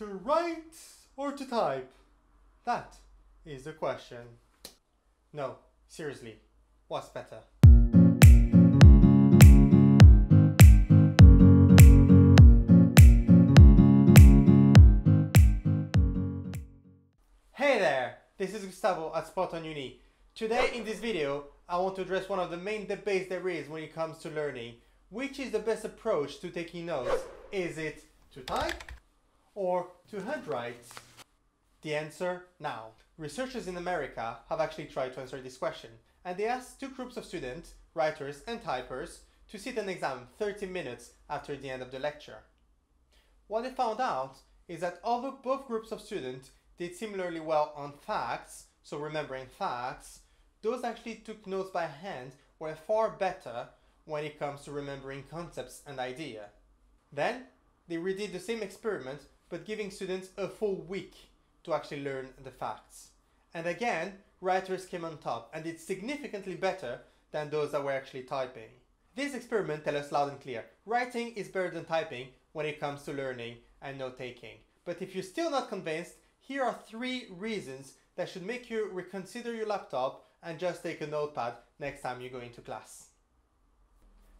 To write or to type? That is the question. No, seriously, what's better? Hey there, this is Gustavo at Spot on Uni. Today in this video, I want to address one of the main debates there is when it comes to learning. Which is the best approach to taking notes? Is it to type or to handwrite? The answer now. Researchers in America have actually tried to answer this question, and they asked two groups of students, writers and typers, to sit an exam 30 minutes after the end of the lecture. What they found out is that although both groups of students did similarly well on facts, so remembering facts, those actually took notes by hand were far better when it comes to remembering concepts and ideas. Then, they redid the same experiment but giving students a full week to actually learn the facts. And again, writers came on top and did significantly better than those that were actually typing. This experiment tells us loud and clear, writing is better than typing when it comes to learning and note-taking. But if you're still not convinced, here are 3 reasons that should make you reconsider your laptop and just take a notepad next time you go into class.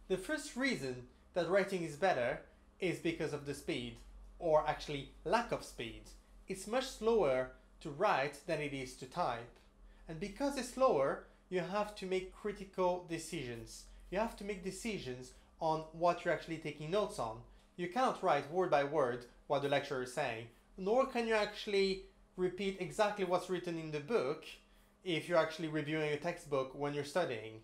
The first reason that writing is better is because of the speed, or actually lack of speed. It's much slower to write than it is to type. And because it's slower, you have to make critical decisions. You have to make decisions on what you're actually taking notes on. You cannot write word by word what the lecturer is saying, nor can you actually repeat exactly what's written in the book if you're actually reviewing a textbook when you're studying.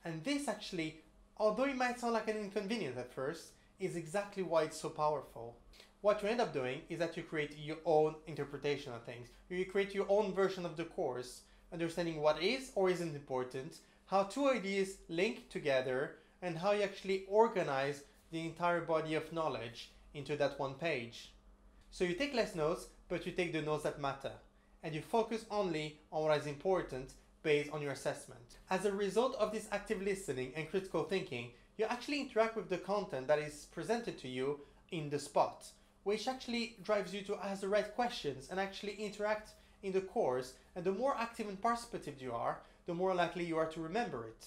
And this actually, although it might sound like an inconvenience at first, is exactly why it's so powerful. What you end up doing is that you create your own interpretation of things. You create your own version of the course, understanding what is or isn't important, how two ideas link together, and how you actually organize the entire body of knowledge into that one page. So you take less notes, but you take the notes that matter, and you focus only on what is important based on your assessment. As a result of this active listening and critical thinking, you actually interact with the content that is presented to you in the spot, which actually drives you to ask the right questions and actually interact in the course, and the more active and participative you are, the more likely you are to remember it.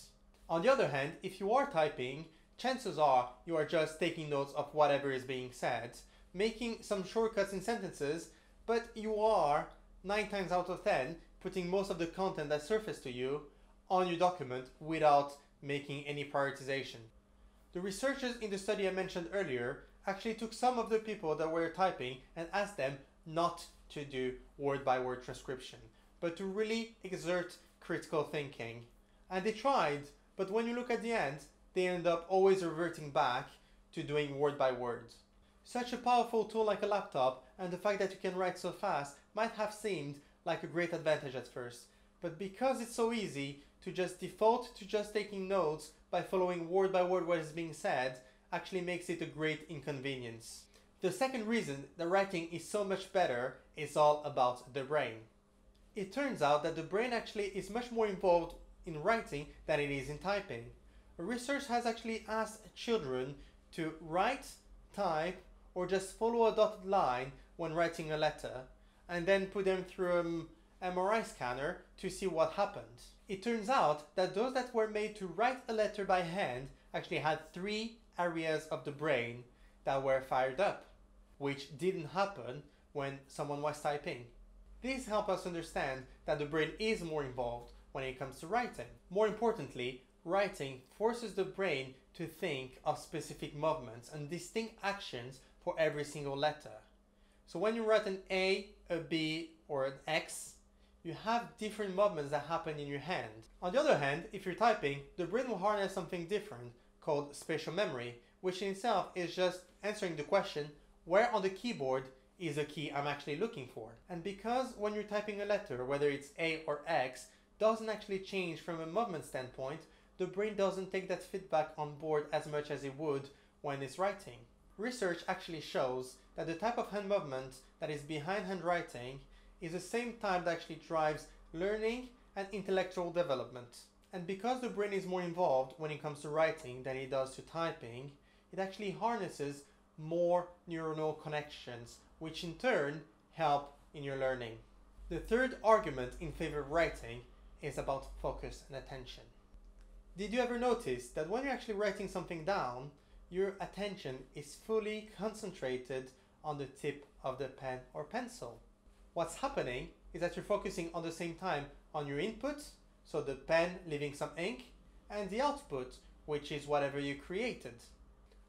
On the other hand, if you are typing, chances are you are just taking notes of whatever is being said, making some shortcuts in sentences, but you are 9 times out of 10 putting most of the content that surfaced to you on your document without making any prioritization. The researchers in the study I mentioned earlier actually took some of the people that were typing and asked them not to do word-by-word transcription, but to really exert critical thinking. And they tried, but when you look at the end, they end up always reverting back to doing word-by-word. Such a powerful tool like a laptop, and the fact that you can write so fast, might have seemed like a great advantage at first, but because it's so easy to just default to just taking notes by following word by word what is being said, actually makes it a great inconvenience. The second reason that writing is so much better is all about the brain. It turns out that the brain actually is much more involved in writing than it is in typing. Research has actually asked children to write, type, or just follow a dotted line when writing a letter, and then put them through an MRI scanner to see what happened. It turns out that those that were made to write a letter by hand actually had 3 areas of the brain that were fired up, which didn't happen when someone was typing. This helps us understand that the brain is more involved when it comes to writing. More importantly, writing forces the brain to think of specific movements and distinct actions for every single letter. So when you write an A, a B, or an X, you have different movements that happen in your hand. On the other hand, if you're typing, the brain will harness something different called spatial memory, which in itself is just answering the question, where on the keyboard is a key I'm actually looking for? And because when you're typing a letter, whether it's A or X, doesn't actually change from a movement standpoint, the brain doesn't take that feedback on board as much as it would when it's writing. Research actually shows that the type of hand movement that is behind handwriting is the same type that actually drives learning and intellectual development. And because the brain is more involved when it comes to writing than it does to typing, it actually harnesses more neuronal connections, which in turn help in your learning. The third argument in favor of writing is about focus and attention. Did you ever notice that when you're actually writing something down, your attention is fully concentrated on the tip of the pen or pencil? What's happening is that you're focusing on the same time on your input, so the pen leaving some ink, and the output, which is whatever you created.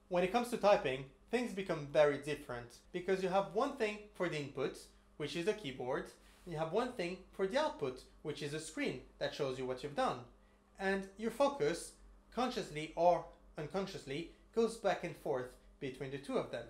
When it comes to typing, things become very different because you have one thing for the input, which is the keyboard, and you have one thing for the output, which is a screen that shows you what you've done. And your focus, consciously or unconsciously, goes back and forth between the two of them.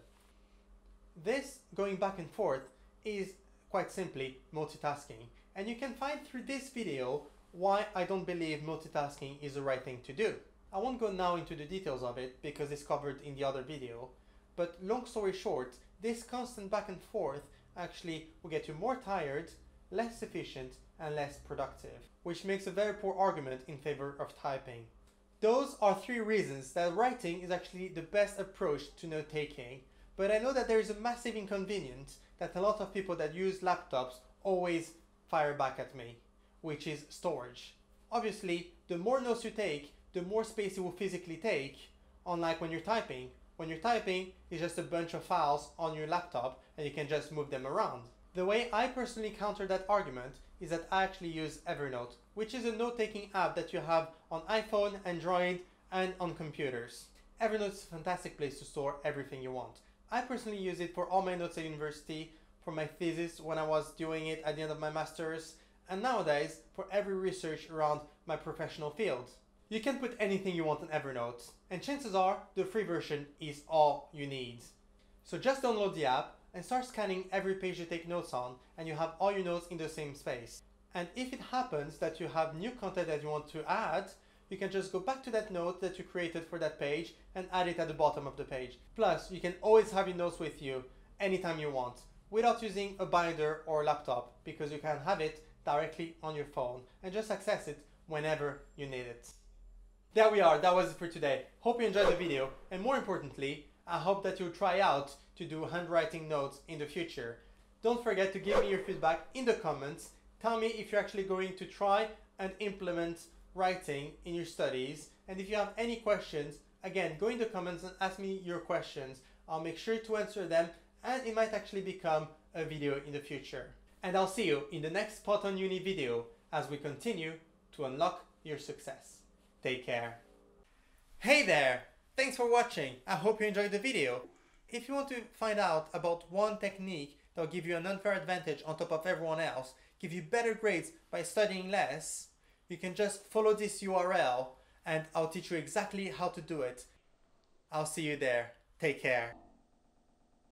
This going back and forth is quite simply multitasking, and you can find through this video why I don't believe multitasking is the right thing to do. I won't go now into the details of it because it's covered in the other video, but long story short, this constant back and forth actually will get you more tired, less efficient, and less productive, which makes a very poor argument in favor of typing. Those are 3 reasons that writing is actually the best approach to note-taking, but I know that there is a massive inconvenience that a lot of people that use laptops always fire back at me, which is storage. Obviously, the more notes you take, the more space it will physically take, unlike when you're typing. When you're typing, it's just a bunch of files on your laptop and you can just move them around. The way I personally counter that argument is that I actually use Evernote, which is a note-taking app that you have on iPhone, Android, and on computers. Evernote is a fantastic place to store everything you want. I personally use it for all my notes at university, for my thesis when I was doing it at the end of my master's, and nowadays for every research around my professional field. You can put anything you want on Evernote, and chances are the free version is all you need. So just download the app and start scanning every page you take notes on, and you have all your notes in the same space. And if it happens that you have new content that you want to add, you can just go back to that note that you created for that page and add it at the bottom of the page. Plus, you can always have your notes with you anytime you want, without using a binder or a laptop, because you can have it directly on your phone and just access it whenever you need it. There we are, that was it for today. Hope you enjoyed the video, and more importantly, I hope that you'll try out to do handwriting notes in the future. Don't forget to give me your feedback in the comments. Tell me if you're actually going to try and implement writing in your studies, and if you have any questions, again, go in the comments and ask me your questions. I'll make sure to answer them, and it might actually become a video in the future. And I'll see you in the next Spot on Uni video as we continue to unlock your success. Take care. Hey there! Thanks for watching. I hope you enjoyed the video. If you want to find out about one technique that will give you an unfair advantage on top of everyone else, give you better grades by studying less, you can just follow this URL and I'll teach you exactly how to do it. I'll see you there. Take care.